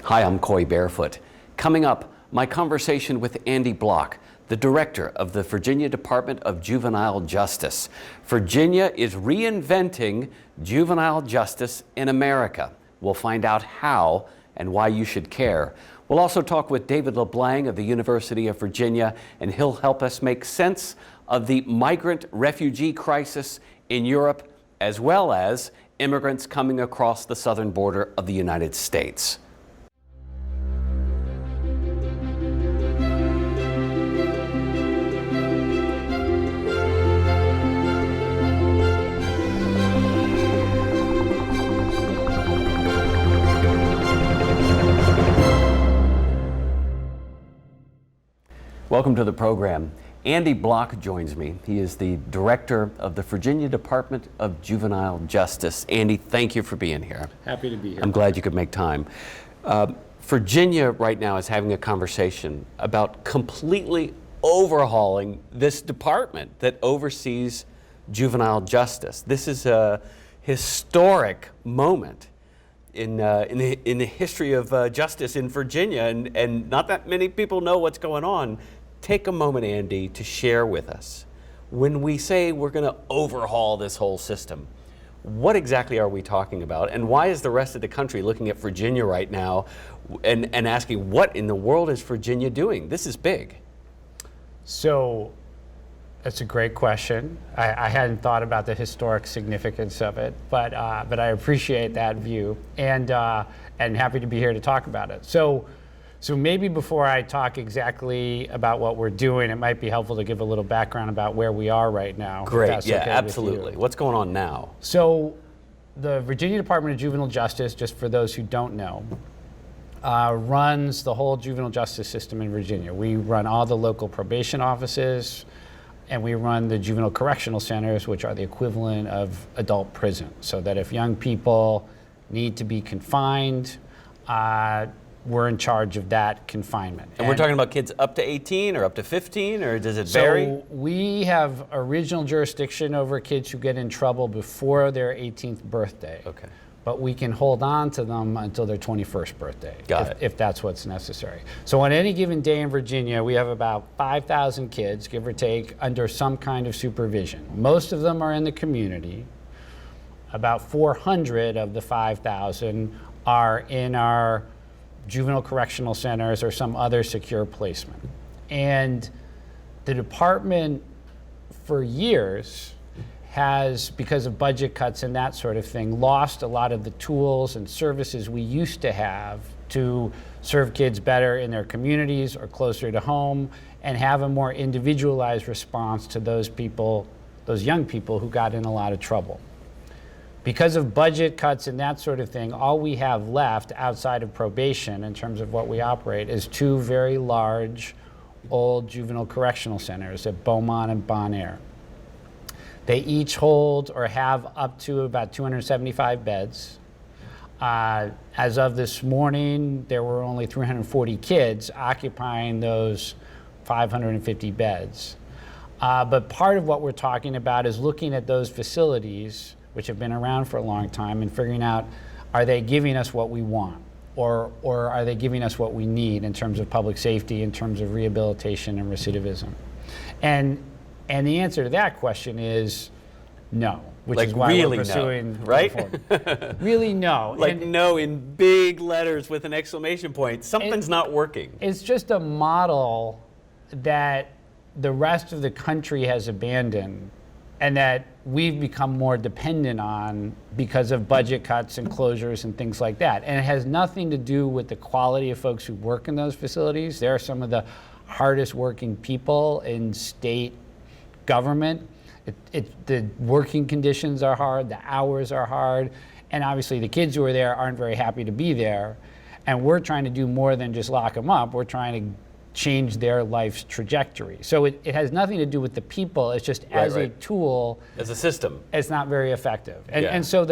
Hi, I'm Coy Barefoot. Coming up, my conversation with Andy Block, the director of the Virginia Department of Juvenile Justice. Virginia is reinventing juvenile justice in America. We'll find out how and why you should care. We'll also talk with David Leblang of the University of Virginia, and he'll help us make sense of the migrant refugee crisis in Europe, as well as immigrants coming across the southern border of the United States. Welcome to the program. Andy Block joins me. He is the director of the Virginia Department of Juvenile Justice. Andy, thank you for being here. Happy to be here. I'm glad you could make time. Virginia right now is having a conversation about completely overhauling this department that oversees juvenile justice. This is a historic moment in the history of justice in Virginia, and not that many people know what's going on. Take a moment, Andy, to share with us. When we say we're going to overhaul this whole system, what exactly are we talking about? And why is the rest of the country looking at Virginia right now and asking, what in the world is Virginia doing? This is big. So that's a great question. I hadn't thought about the historic significance of it, but I appreciate that view, and happy to be here to talk about it. So maybe before I talk exactly about what we're doing, it might be helpful to give a little background about where we are right now. Great, yeah, okay, absolutely. What's going on now? So the Virginia Department of Juvenile Justice, just for those who don't know, runs the whole juvenile justice system in Virginia. We run all the local probation offices, and we run the juvenile correctional centers, which are the equivalent of adult prison, so that if young people need to be confined, we're in charge of that confinement. And we're talking about kids up to 18 or up to 15, or does it vary? So we have original jurisdiction over kids who get in trouble before their 18th birthday. Okay. But we can hold on to them until their 21st birthday, if that's what's necessary. So on any given day in Virginia, we have about 5,000 kids, give or take, under some kind of supervision. Most of them are in the community. About 400 of the 5,000 are in our juvenile correctional centers or some other secure placement. And the department for years has, because of budget cuts and that sort of thing, lost a lot of the tools and services we used to have to serve kids better in their communities or closer to home, and have a more individualized response to those people, those young people who got in a lot of trouble. Because of budget cuts and that sort of thing, all we have left outside of probation in terms of what we operate is two very large old juvenile correctional centers at Beaumont and Bon Air. They each hold or have up to about 275 beds. As of this morning, there were only 340 kids occupying those 550 beds. But part of what we're talking about is looking at those facilities, which have been around for a long time, and figuring out, are they giving us what we want? Or are they giving us what we need in terms of public safety, in terms of rehabilitation and recidivism? And the answer to that question is no, which is why really we're pursuing no, right? Really no. Like no in big letters with an exclamation point. Something's not working. It's just a model that the rest of the country has abandoned, and that we've become more dependent on because of budget cuts and closures and things like that. And it has nothing to do with the quality of folks who work in those facilities. They're some of the hardest working people in state government. The working conditions are hard, the hours are hard, and obviously the kids who are there aren't very happy to be there. And we're trying to do more than just lock them up. We're trying to change their life's trajectory. So it has nothing to do with the people. It's just a tool. As a system. It's not very effective. And so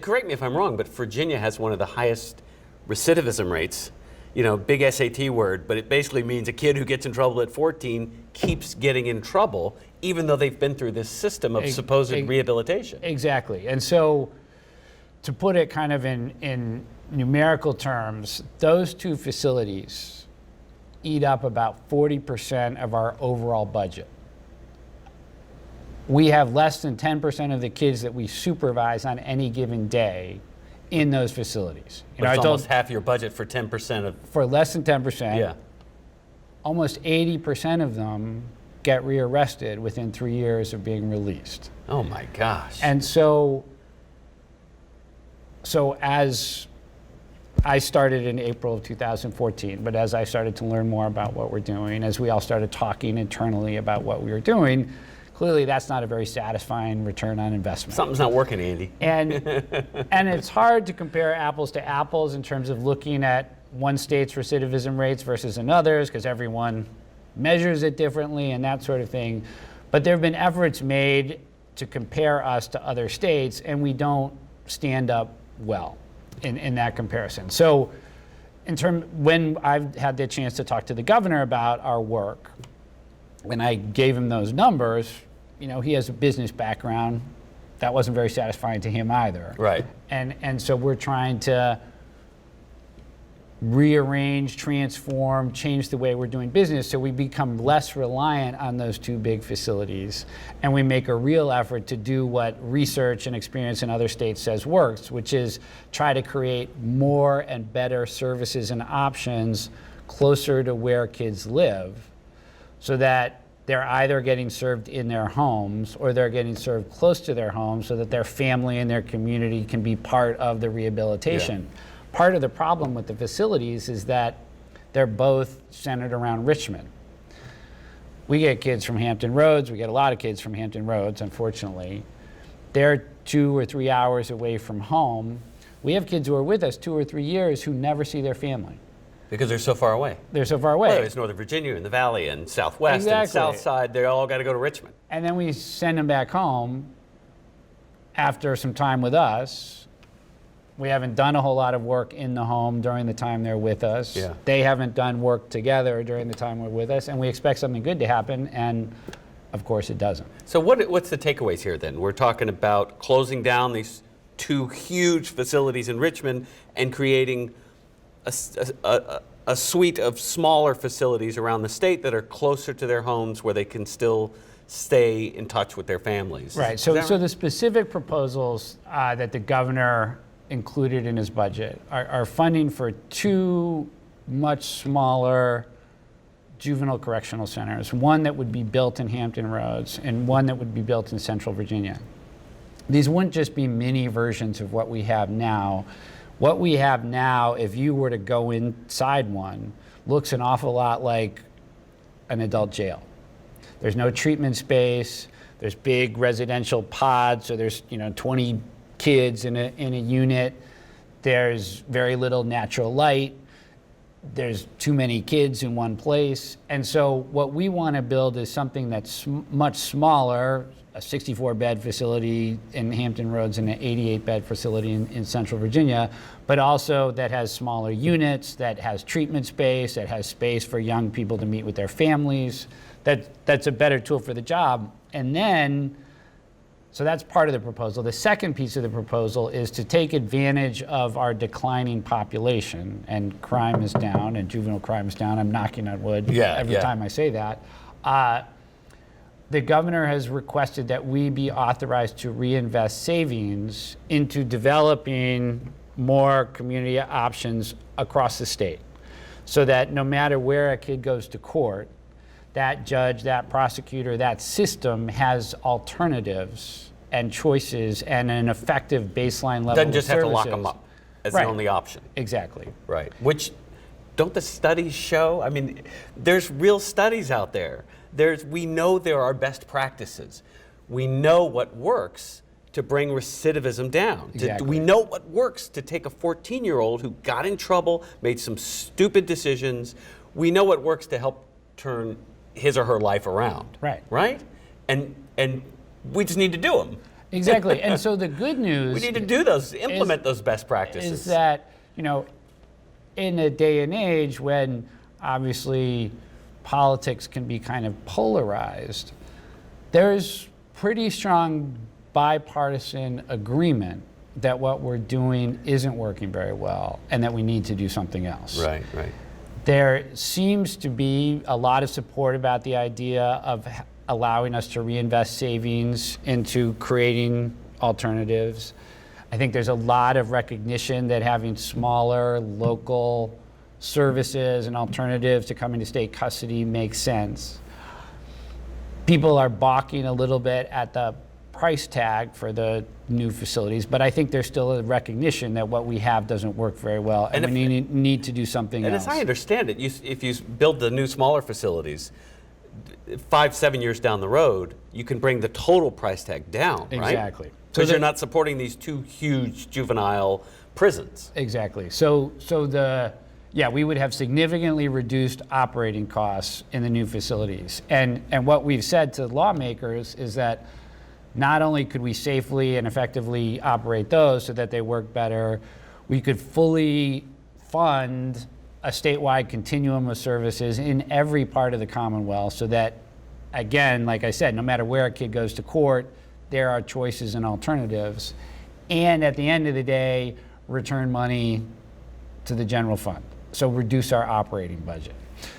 correct me if I'm wrong, but Virginia has one of the highest recidivism rates. You know, big SAT word, but it basically means a kid who gets in trouble at 14 keeps getting in trouble, even though they've been through this system of supposed rehabilitation. Exactly. And so to put it kind of in numerical terms, those two facilities eat up about 40% of our overall budget. We have less than 10% of the kids that we supervise on any given day in those facilities. But it's almost half your budget for 10% of... For less than 10%. Yeah. Almost 80% of them get rearrested within 3 years of being released. Oh my gosh. And so as I started in April of 2014, but as I started to learn more about what we're doing, as we all started talking internally about what we were doing, clearly that's not a very satisfying return on investment. Something's not working, Andy. And it's hard to compare apples to apples in terms of looking at one state's recidivism rates versus another's, because everyone measures it differently and that sort of thing. But there have been efforts made to compare us to other states, and we don't stand up well in that comparison. So when I've had the chance to talk to the governor about our work, when I gave him those numbers, he has a business background. That wasn't very satisfying to him either. Right. And so we're trying to rearrange, transform, change the way we're doing business so we become less reliant on those two big facilities, and we make a real effort to do what research and experience in other states says works, which is try to create more and better services and options closer to where kids live, so that they're either getting served in their homes or they're getting served close to their homes so that their family and their community can be part of the rehabilitation. Yeah. Part of the problem with the facilities is that they're both centered around Richmond. We get kids from Hampton Roads. We get a lot of kids from Hampton Roads, unfortunately. They're 2 or 3 hours away from home. We have kids who are with us 2 or 3 years who never see their family. Because they're so far away. They're so far away. Well, it's Northern Virginia and the Valley and Southwest and South Side. They all got to go to Richmond. And then we send them back home after some time with us. We haven't done a whole lot of work in the home during the time they're with us. Yeah. They haven't done work together during the time we're with us, and we expect something good to happen, and of course it doesn't. So what's the takeaways here then? We're talking about closing down these 2 huge facilities in Richmond and creating a suite of smaller facilities around the state that are closer to their homes where they can still stay in touch with their families. Right. So the specific proposals that the governor included in his budget are funding for 2 much smaller juvenile correctional centers, one that would be built in Hampton Roads and one that would be built in Central Virginia. These wouldn't just be mini versions of what we have now. What we have now, if you were to go inside one, looks an awful lot like an adult jail. There's no treatment space. There's big residential pods, so there's 20 kids in a unit. There's very little natural light. There's too many kids in one place. And so what we want to build is something that's much smaller, a 64-bed facility in Hampton Roads and an 88-bed facility in Central Virginia, but also that has smaller units, that has treatment space, that has space for young people to meet with their families. That's a better tool for the job. And then, so that's part of the proposal. The second piece of the proposal is to take advantage of our declining population, and crime is down, and juvenile crime is down. I'm knocking on wood every time I say that. The governor has requested that we be authorized to reinvest savings into developing more community options across the state, so that no matter where a kid goes to court, that judge, that prosecutor, that system has alternatives and choices and an effective baseline level of services. Doesn't just have to lock them up as the only option. Exactly. Right. Which, don't the studies show? I mean, there's real studies out there. We know there are best practices. We know what works to bring recidivism down. Exactly. We know what works to take a 14-year-old who got in trouble, made some stupid decisions. We know what works to help turn his or her life around. Right. Right? And we just need to do them. Exactly. And so the good news we need to do those, implement those best practices. Is that, in a day and age when obviously politics can be kind of polarized, there's pretty strong bipartisan agreement that what we're doing isn't working very well and that we need to do something else. Right, right. There seems to be a lot of support about the idea of allowing us to reinvest savings into creating alternatives. I think there's a lot of recognition that having smaller local services and alternatives to coming to state custody makes sense. People are balking a little bit at the price tag for the new facilities, but I think there's still a recognition that what we have doesn't work very well, and we need to do something else. And as I understand it, if you build the new smaller facilities, 5-7 years down the road, you can bring the total price tag down, right? Exactly. Because you're not supporting these two huge juvenile prisons. Exactly. Yeah, we would have significantly reduced operating costs in the new facilities. And what we've said to lawmakers is that not only could we safely and effectively operate those so that they work better, we could fully fund a statewide continuum of services in every part of the Commonwealth so that, again, like I said, no matter where a kid goes to court, there are choices and alternatives. And at the end of the day, return money to the general fund. So reduce our operating budget.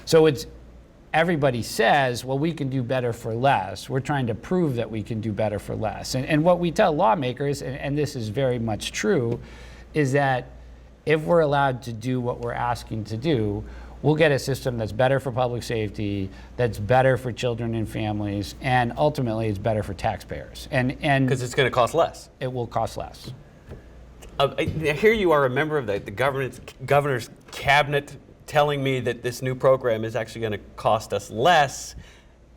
So everybody says, well, we can do better for less. We're trying to prove that we can do better for less. And what we tell lawmakers, and this is very much true, is that if we're allowed to do what we're asking to do, we'll get a system that's better for public safety, that's better for children and families, and ultimately it's better for taxpayers. And because it's going to cost less. It will cost less. Here you are, a member of the governor's cabinet, telling me that this new program is actually going to cost us less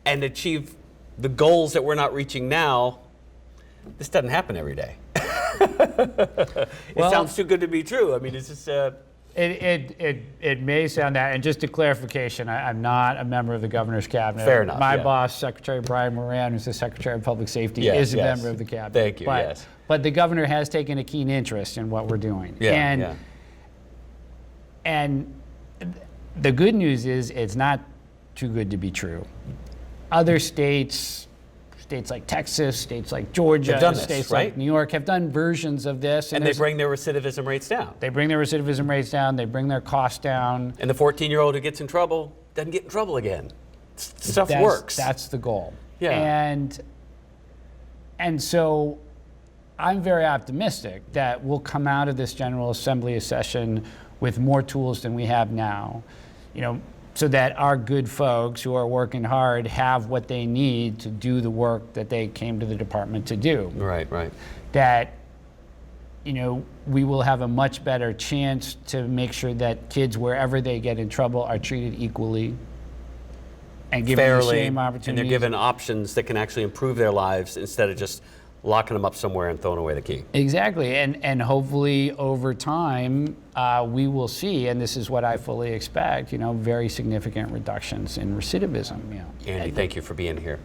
and achieve the goals that we're not reaching now. This doesn't happen every day. It sounds too good to be true. I mean, it's just... It may sound that, and just a clarification, I'm not a member of the governor's cabinet. Fair enough. My boss, Secretary Brian Moran, who's the Secretary of Public Safety, is a member of the cabinet. Thank you, yes. But the governor has taken a keen interest in what we're doing. And the good news is it's not too good to be true. Other states like Texas, states like Georgia, states like New York have done versions of this. And they bring their recidivism rates down. They bring their recidivism rates down, they bring their costs down. And the 14-year-old who gets in trouble doesn't get in trouble again. Stuff works. That's the goal. Yeah. And so I'm very optimistic that we'll come out of this General Assembly session with more tools than we have now. So that our good folks who are working hard have what they need to do the work that they came to the department to do. Right. That, we will have a much better chance to make sure that kids, wherever they get in trouble, are treated equally and given the same opportunities. And they're given options that can actually improve their lives instead of just locking them up somewhere and throwing away the key. Exactly, and hopefully over time we will see, and this is what I fully expect, very significant reductions in recidivism. Andy, thank you for being here.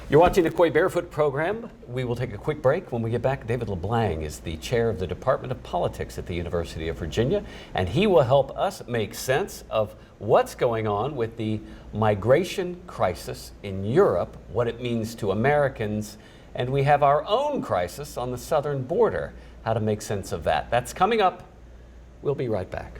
You're watching the Coy Barefoot Program. We will take a quick break. When we get back, David Leblang is the chair of the Department of Politics at the University of Virginia, and he will help us make sense of what's going on with the migration crisis in Europe, what it means to Americans, and we have our own crisis on the southern border, how to make sense of that. That's coming up. We'll be right back.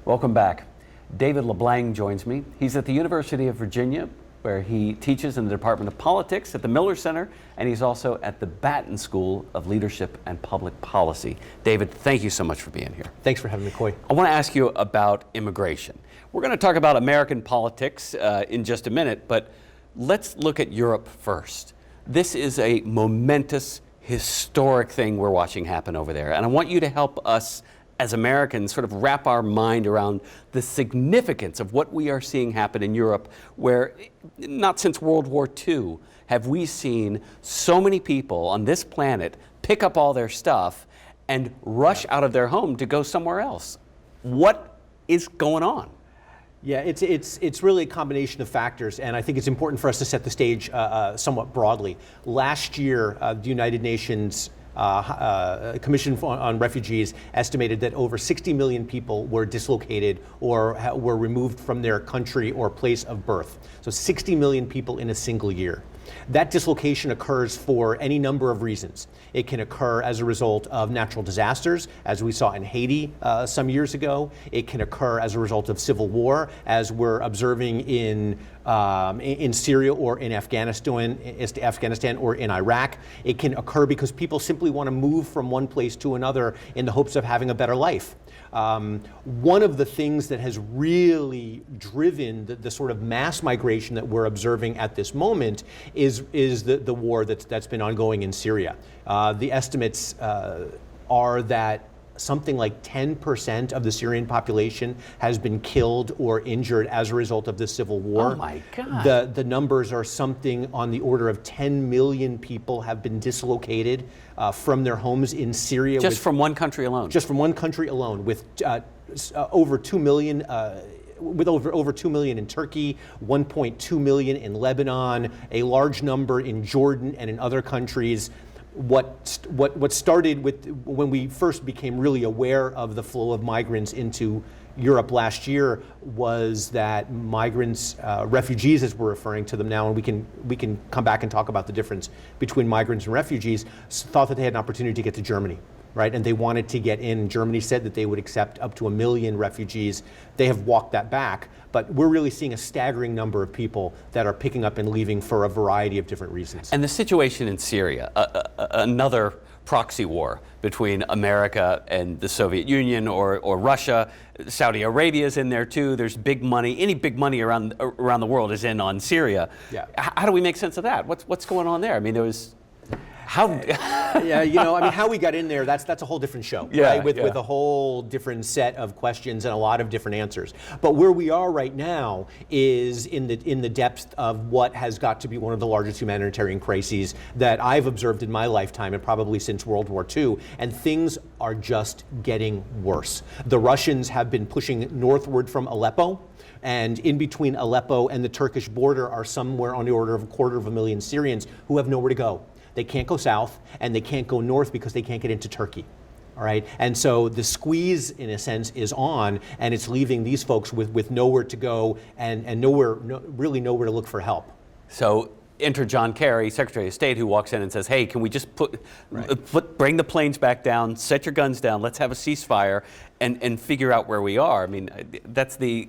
Welcome back. David Leblang joins me. He's at the University of Virginia, where he teaches in the Department of Politics at the Miller Center, and he's also at the Batten School of Leadership and Public Policy. David, thank you so much for being here. Thanks for having me, Coy. I want to ask you about immigration. We're going to talk about American politics in just a minute, but let's look at Europe first. This is a momentous, historic thing we're watching happen over there, and I want you to help us as Americans sort of wrap our mind around the significance of what we are seeing happen in Europe, where not since World War II have we seen so many people on this planet pick up all their stuff and rush out of their home to go somewhere else. What is going on? Yeah, it's really a combination of factors, and I think it's important for us to set the stage somewhat broadly. Last year, the United Nations Commission on Refugees estimated that over 60 million people were dislocated or were removed from their country or place of birth. So 60 million people in a single year. That dislocation occurs for any number of reasons. It can occur as a result of natural disasters, as we saw in Haiti some years ago. It can occur as a result of civil war, as we're observing in Syria or in Afghanistan or in Iraq. It can occur because people simply want to move from one place to another in the hopes of having a better life. One of the things that has really driven the sort of mass migration that we're observing at this moment is the war that's been ongoing in Syria. The estimates are that something like 10% of the Syrian population has been killed or injured as a result of the civil war. Oh my God. The numbers are something on the order of 10 million people have been dislocated from their homes in Syria. Just from one country alone? Just from one country alone, with over 2 million with over 2 million in Turkey, 1.2 million in Lebanon, a large number in Jordan and in other countries. What started with when we first became really aware of the flow of migrants into Europe last year was that migrants, refugees as we're referring to them now, and we can come back and talk about the difference between migrants and refugees, thought that they had an opportunity to get to Germany. Right, and they wanted to get in. Germany said that they would accept up to 1 million refugees. They have walked that back, but we're really seeing a staggering number of people that are picking up and leaving for a variety of different reasons. And the situation in Syria, another proxy war between America and the Soviet Union or Russia. Saudi Arabia is in there too. There's big money. Any big money around the world is in on Syria. Yeah. How do we make sense of that? What's going on there? I mean, there was. Yeah, how we got in there, that's a whole different show, right? With a whole different set of questions and a lot of different answers. But where we are right now is in the depth of what has got to be one of the largest humanitarian crises that I've observed in my lifetime, and probably since World War II, and things are just getting worse. The Russians have been pushing northward from Aleppo, and in between Aleppo and the Turkish border are somewhere on the order of 250,000 Syrians who have nowhere to go. They can't go south, and they can't go north because they can't get into Turkey. All right, and so the squeeze, in a sense, is on, and it's leaving these folks with nowhere to go and really nowhere to look for help. So enter John Kerry, Secretary of State, who walks in and says, "Hey, can we just bring the planes back down, set your guns down, let's have a ceasefire, and figure out where we are." I mean, that's the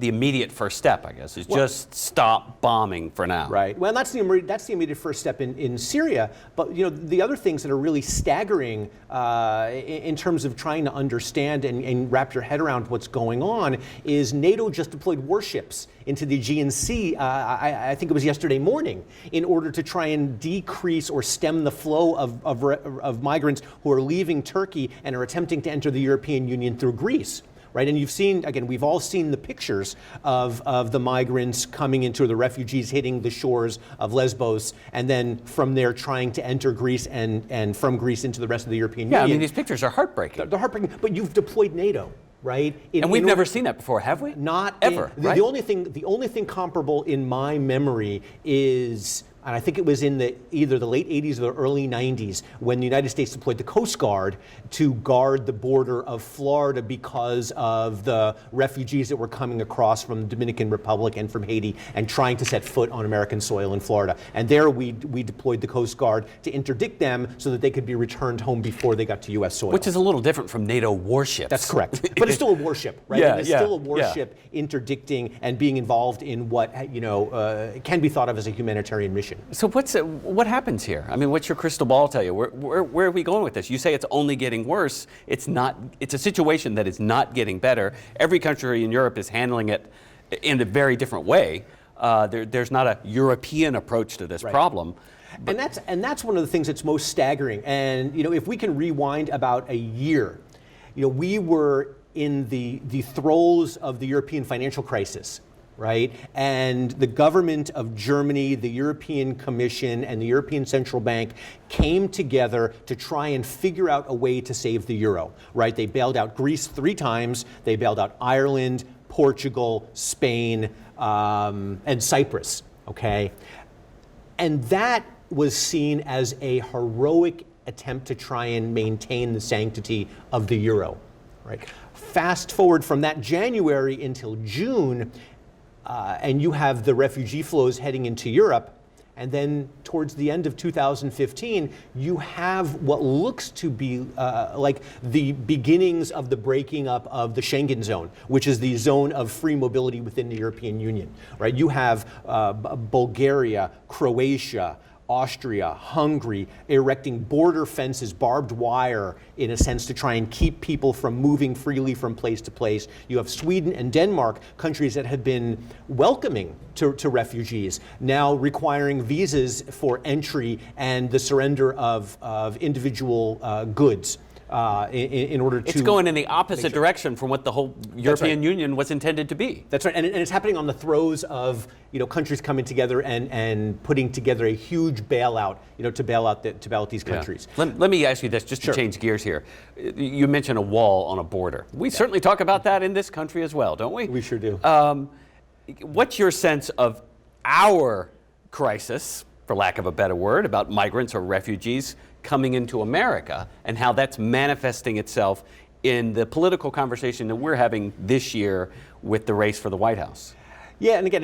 immediate first step, I guess, is just stop bombing for now. Right. Well, that's the immediate first step in Syria. But the other things that are really staggering in terms of trying to understand and wrap your head around what's going on is NATO just deployed warships into the Aegean Sea. I think it was yesterday morning, in order to try and decrease or stem the flow of migrants who are leaving Turkey and are attempting to enter the European Union through Greece. Right, and you've seen, again, we've all seen the pictures of the migrants coming into, the refugees hitting the shores of Lesbos, and then from there trying to enter Greece and from Greece into the rest of the European Union. Yeah, I mean, these pictures are heartbreaking. They're heartbreaking, but you've deployed NATO. Right, and we've never seen that before, have we? Not ever. The only thing comparable in my memory is, and I think it was in either the late 80s or the early 90s, when the United States deployed the Coast Guard to guard the border of Florida because of the refugees that were coming across from the Dominican Republic and from Haiti and trying to set foot on American soil in Florida. And there we deployed the Coast Guard to interdict them so that they could be returned home before they got to U.S. soil. Which is a little different from NATO warships. That's correct. But it's still a warship, right? Yeah, It's still a warship interdicting and being involved in what can be thought of as a humanitarian mission. So what happens here? I mean, what's your crystal ball tell you? Where are we going with this? You say it's only getting worse. It's not. It's a situation that is not getting better. Every country in Europe is handling it in a very different way. There's not a European approach to this problem. And that's one of the things that's most staggering. And if we can rewind about a year, we were in the throes of the European financial crisis. Right? And the government of Germany, the European Commission, and the European Central Bank came together to try and figure out a way to save the euro. Right? They bailed out Greece 3 times. They bailed out Ireland, Portugal, Spain, and Cyprus. Okay? And that was seen as a heroic attempt to try and maintain the sanctity of the euro. Right? Fast forward from that January until June, and you have the refugee flows heading into Europe, and then towards the end of 2015, you have what looks to be like the beginnings of the breaking up of the Schengen zone, which is the zone of free mobility within the European Union. Right? You have Bulgaria, Croatia, Austria, Hungary, erecting border fences, barbed wire, in a sense, to try and keep people from moving freely from place to place. You have Sweden and Denmark, countries that have been welcoming to refugees, now requiring visas for entry and the surrender of individual goods. In order to... It's going in the opposite direction from what the whole European Union was intended to be. That's right, and it's happening on the throes of countries coming together and putting together a huge bailout, to bail out these countries. Yeah. Let me ask you this, just to change gears here. You mentioned a wall on a border. We certainly talk about that in this country as well, don't we? We sure do. What's your sense of our crisis, for lack of a better word, about migrants or refugees coming into America, and how that's manifesting itself in the political conversation that we're having this year with the race for the White House? Yeah, and again,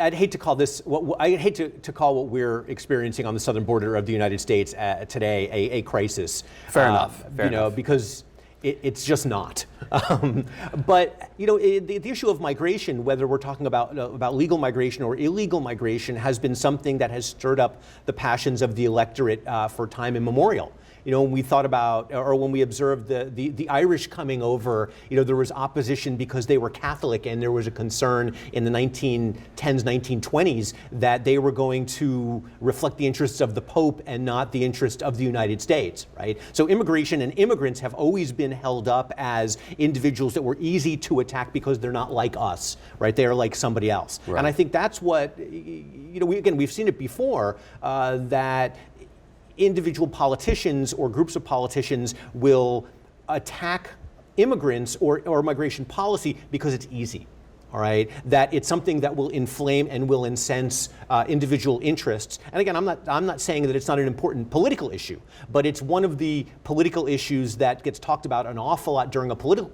I'd hate to call this, I'd hate to call what we're experiencing on the southern border of the United States today a crisis. Fair enough. Fair enough. Because it's just not. But the issue of migration, whether we're talking about legal migration or illegal migration, has been something that has stirred up the passions of the electorate for time immemorial. When we thought about, or when we observed the Irish coming over, there was opposition because they were Catholic, and there was a concern in the 1910s, 1920s that they were going to reflect the interests of the Pope and not the interest of the United States, right? So immigration and immigrants have always been held up as individuals that were easy to attack because they're not like us, right? They are like somebody else. Right. And I think that's what, we've seen it before, that individual politicians or groups of politicians will attack immigrants or migration policy because it's easy. All right, that it's something that will inflame and will incense individual interests. And again, I'm not saying that it's not an important political issue, but it's one of the political issues that gets talked about an awful lot during a political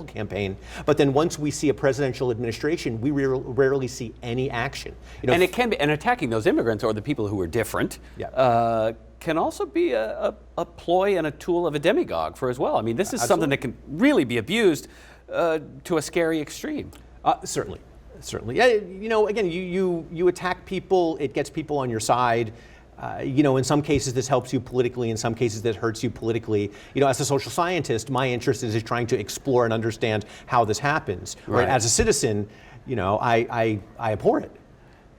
campaign. But then once we see a presidential administration, we rarely see any action. And it can be, and attacking those immigrants or the people who are different. Yeah. Can also be a ploy and a tool of a demagogue for as well. I mean, this is something that can really be abused to a scary extreme. Certainly. Yeah, again, you attack people, it gets people on your side. In some cases this helps you politically, in some cases that hurts you politically. As a social scientist, my interest is trying to explore and understand how this happens. Right? As a citizen, I abhor it.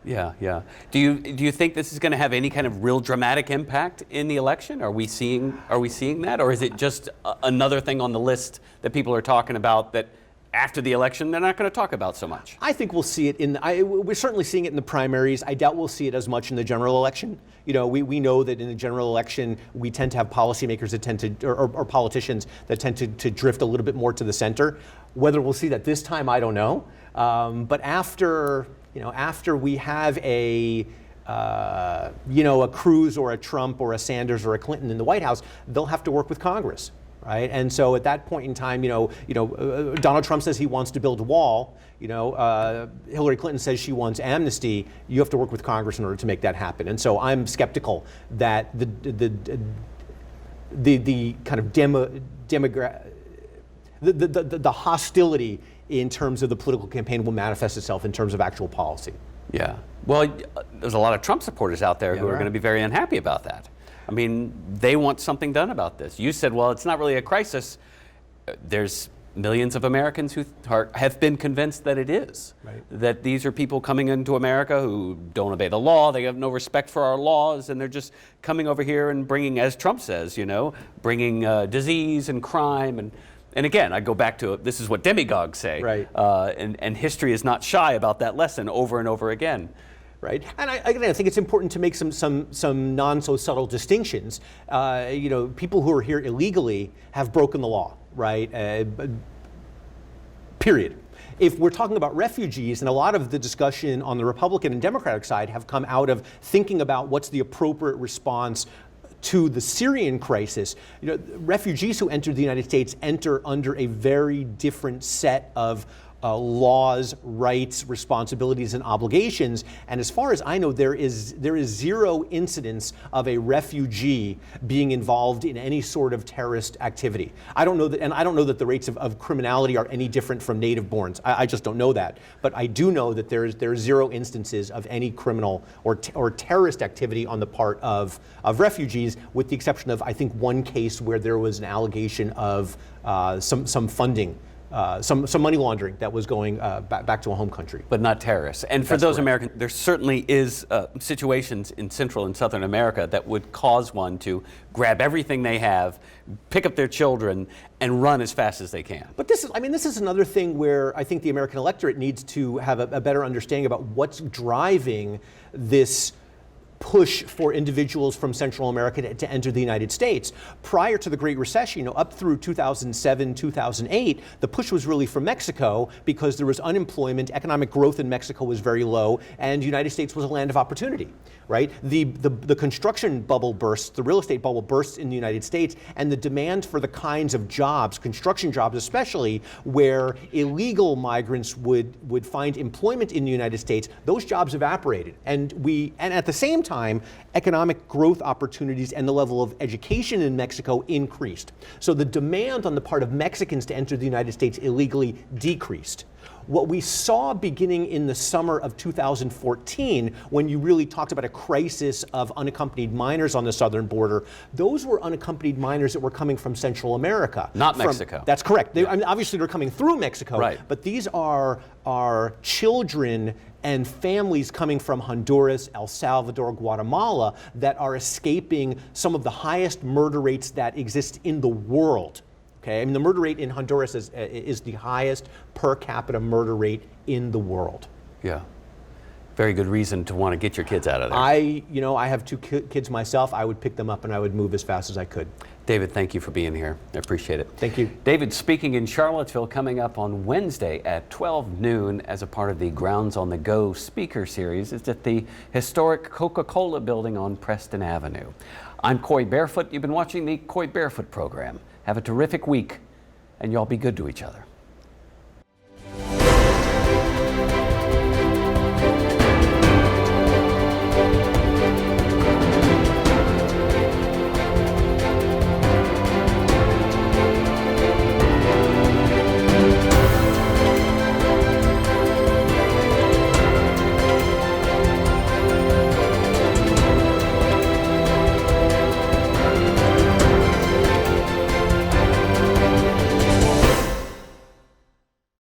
Yeah. Do you think this is going to have any kind of real dramatic impact in the election? Are we seeing that, or is it just another thing on the list that people are talking about that after the election they're not going to talk about so much? I think we'll see it we're certainly seeing it in the primaries. I doubt we'll see it as much in the general election. We know that in the general election we tend to have policymakers that tend to, or politicians that tend to drift a little bit more to the center. Whether we'll see that this time, I don't know. But after we have a a Cruz or a Trump or a Sanders or a Clinton in the White House, they'll have to work with Congress, right? And so at that point in time, Donald Trump says he wants to build a wall. Hillary Clinton says she wants amnesty. You have to work with Congress in order to make that happen. And so I'm skeptical that the kind of the hostility in terms of the political campaign will manifest itself in terms of actual policy. Yeah. Well, there's a lot of Trump supporters out there who are going to be very unhappy about that. I mean, they want something done about this. You said, well, it's not really a crisis. There's millions of Americans who have been convinced that it is. Right. That these are people coming into America who don't obey the law, they have no respect for our laws, and they're just coming over here and bringing, as Trump says, bringing disease and crime. And again, I go back to this is what demagogues say. Right. And history is not shy about that lesson over and over again. Right, and I think it's important to make some non so subtle distinctions. People who are here illegally have broken the law, right? Period. If we're talking about refugees, and a lot of the discussion on the Republican and Democratic side have come out of thinking about what's the appropriate response to the Syrian crisis. Refugees who enter the United States enter under a very different set of laws, rights, responsibilities, and obligations. And as far as I know, there is zero incidence of a refugee being involved in any sort of terrorist activity. I don't know that, and I don't know that the rates of criminality are any different from native-borns. I just don't know that. But I do know that there are zero instances of any criminal or terrorist activity on the part of refugees, with the exception of, I think, one case where there was an allegation of some funding. Some money laundering that was going back to a home country. But not terrorists. And for those Americans, there certainly is situations in Central and Southern America that would cause one to grab everything they have, pick up their children, and run as fast as they can. But this is another thing where I think the American electorate needs to have a better understanding about what's driving this push for individuals from Central America to enter the United States. Prior to the Great Recession, up through 2007, 2008, the push was really from Mexico because there was unemployment, economic growth in Mexico was very low, and the United States was a land of opportunity, right? The construction bubble bursts, the real estate bubble bursts in the United States, and the demand for the kinds of jobs, construction jobs especially, where illegal migrants would find employment in the United States, those jobs evaporated. And at the same time, economic growth opportunities and the level of education in Mexico increased. So the demand on the part of Mexicans to enter the United States illegally decreased. What we saw beginning in the summer of 2014, when you really talked about a crisis of unaccompanied minors on the southern border, those were unaccompanied minors that were coming from Central America. Not Mexico. That's correct. Obviously, they're coming through Mexico, right. But these are children and families coming from Honduras, El Salvador, Guatemala that are escaping some of the highest murder rates that exist in the world. Okay, I mean, the murder rate in Honduras is the highest per capita murder rate in the world. Yeah. Very good reason to want to get your kids out of there. I have two kids myself. I would pick them up and I would move as fast as I could. David, thank you for being here. I appreciate it. Thank you. David speaking in Charlottesville, coming up on Wednesday at 12 noon as a part of the Grounds on the Go speaker series. It's at the historic Coca-Cola building on Preston Avenue. I'm Coy Barefoot. You've been watching the Coy Barefoot Program. Have a terrific week, and y'all be good to each other.